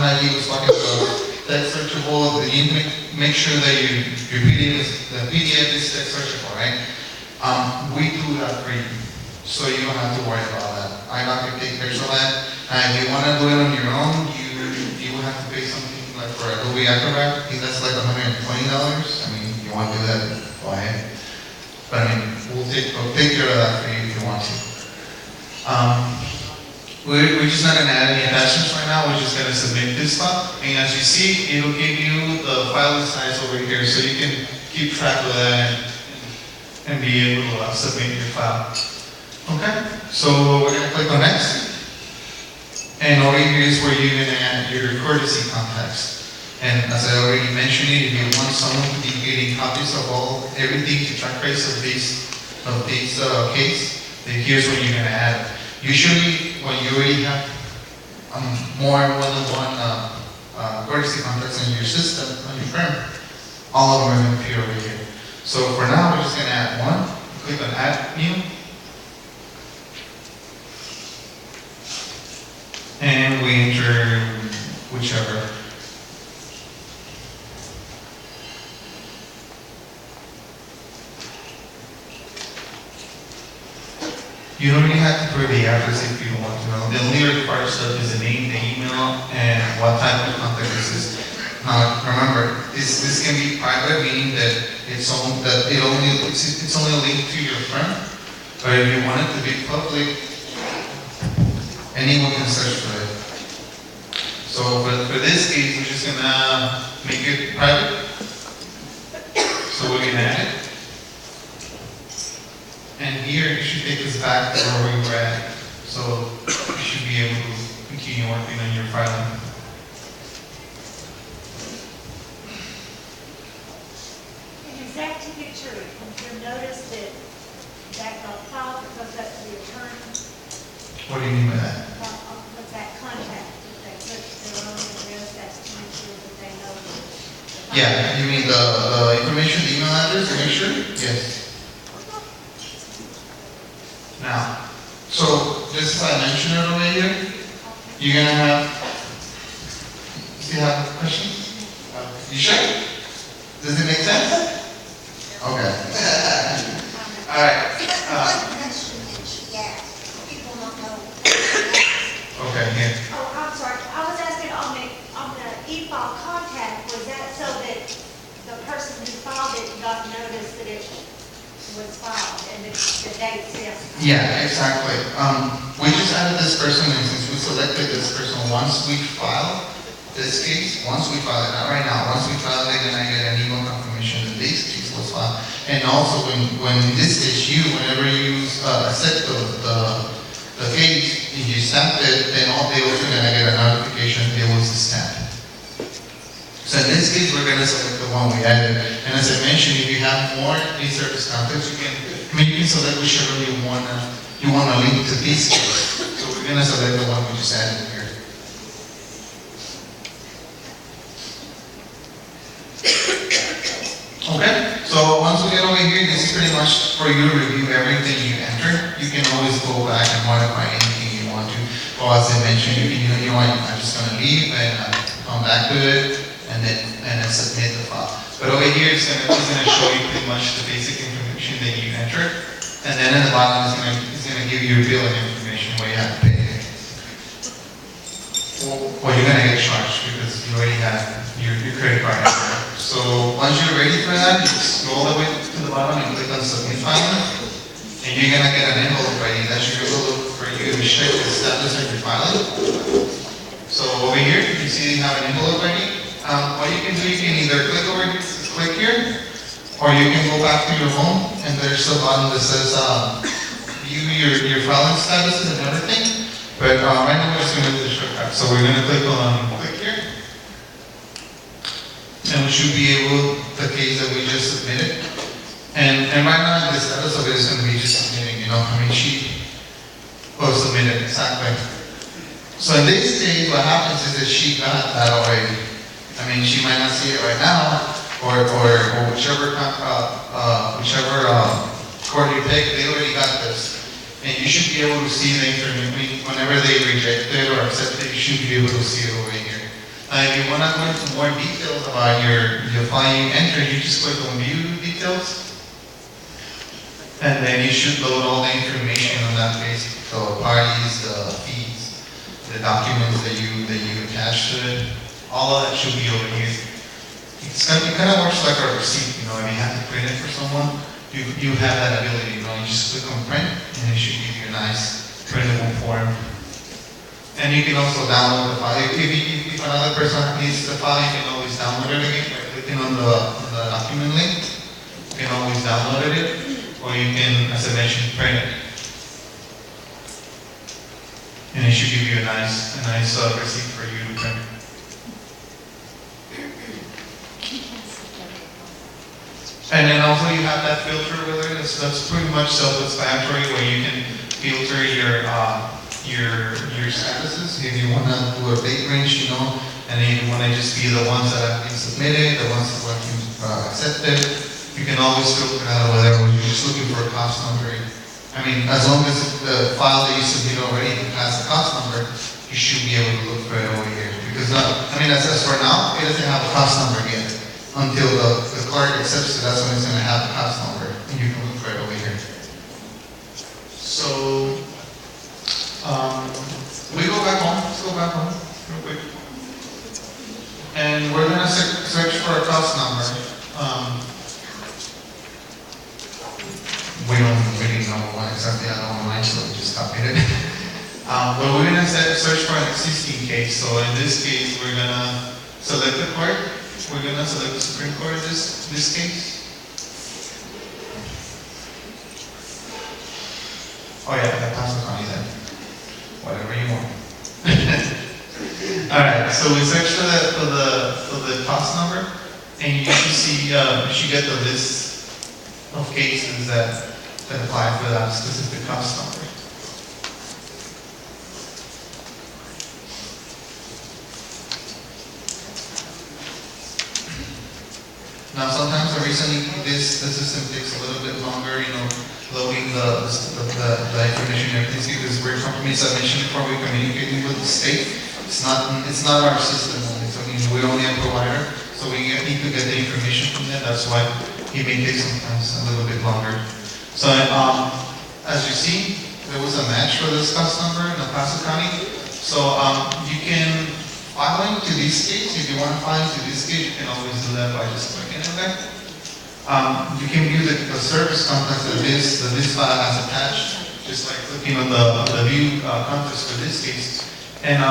how you was talking about text searchable, that you make sure that your PDF is text searchable, right? We do that for you, so you don't have to worry about that. I'm not going to take pictures of that. If you want to do it on your own, you will have to pay something like for Adobe Acrobat. I think that's like $120. I mean, if you want to do that, go ahead. But I mean, we'll take care of that for you if you want to. We're just not going to add any attachments right now. We're just going to submit this stuff. And as you see, it'll give you the file size over here, so you can keep track of that and be able to submit your file. Okay, so we're going to click on next. And over here is where you're going to add your courtesy contacts. And as I already mentioned, if you want someone to be getting copies of everything to track trace of this case, then here's where you're going to add it. Usually, when you already have more than one courtesy contacts in your system, on your firm, all of them are going to appear over here. So for now, we're just going to add one. Click on Add New. And we enter whichever. You don't really have to put the address if you don't want to know. The only required stuff is the name, the email, and what type of contact this is. Now remember, this can be private, meaning that it's only a link to your firm. But if you want it to be public, anyone can search for it. So, but for this case, we're just gonna make it private. So we're gonna add it. And here, it should take us back to where we were at. So you should be able to continue working on your filing. Is that signature, you'll notice that got filed because that's the attorney? What do you mean by that? With that contact, if they put their own address, that's to make sure that they know. Yeah, you mean the information, the email address, to make sure? Yes. Now, so just as I mentioned it over here, you're gonna have. Do you have questions? You sure? Does it make sense? Okay. All right. Okay. Here. Oh, I'm sorry. I was asking on the e-file contact, was that so that the person who filed it got notice that it was filed and the date says? Yeah, exactly. We just added this person, and since we selected this person, once we file this case, once we file it, not right now, once we file it, then I get an email confirmation that this case was filed. And also, when in this case, whenever you accept the case, if you stamp it, then they also gonna get a notification that it was stamped. So in this case, we're gonna select the one we added. And as I mentioned, if you have more in-service contacts, you can select whichever you wanna link to this case. So we're gonna select the one we just added here. Okay, so once we get over here, this is pretty much for you to review everything you enter. You can always go back and modify anything you want to. Or as I mentioned, you know what, I'm just gonna leave and come back to it and then submit the file. But over here, it's gonna show you pretty much the basic information that you enter. And then at the bottom, it's gonna give you your billing information where you have to pay. Or you're gonna get charged because you already have your credit card number. So once you're ready for that, you just go all the way to the bottom and click on Submit Filing. And you're gonna get an envelope ready. That's your envelope for you to check the status of your filing. So over here, you can see you have an envelope ready. What you can do, you can either click over here, click here, or you can go back to your home and there's a button that says view your filing statuses and everything. But right now we're just going to do the shortcut. So we're going to click on click here. And we should be able, the case that we just submitted. And right now the status of it is going to be just submitting, she was submitted, exactly. So in this case, what happens is that she got that already. She might not see it right now, or whichever court you pick, they already got this. And you should be able to see the information whenever they reject it or accept it. You should be able to see it over here. If you wanna go into more details about your file you enter, you just click on view details. And then you should load all the information on that page, the parties, the fees, the documents that you attach to it. All of that should be over here. It kind of works like a receipt, if you have to print it for someone, you have that ability, you just click on print, and it should give you a nice printable form. And you can also download the file. If another person needs the file, you can always download it again by clicking on the document link. You can always download it, or you can, as I mentioned, print it. And it should give you a nice receipt for you to print. And then also you have that filter with it. That's pretty much self-explanatory, where you can filter your statuses. If you want to do a date range, and then you want to just be the ones that have been submitted, the ones that have been accepted, you can always filter that over there when you're just looking for a cost number. As long as the file that you submit already has a cost number, you should be able to look for it over here. Because, as for now, it doesn't have a cost number yet. Until the clerk accepts it, that's when it's going to have the cost number, and you can look for it over here. So, we go back home. Let's go back home real quick. And we're going to search for a cost number. We don't really know what exactly I don't online, so we just copied it. But we're going to search for an existing case. So in this case, we're going to select the court. We're going to select the Supreme Court in this case. Oh yeah, the Paso County then. Whatever you want. Alright, so we search for the cost number, and you should see, you should get the list of cases that apply for that specific cost number. Now, sometimes recently the system takes a little bit longer, loading the information and everything, because we're companies I mentioned before, we're communicating with the state. It's not our system only, so we're only a provider, so we need to get the information from them. That's why it may take sometimes a little bit longer. So, as you see, there was a match for this cost number in El Paso County. So, you can file into this case. If you want to file into this case, you can always do that by just clicking in there. You can view the service contacts that this file has attached, just like clicking on the view contacts for this case. And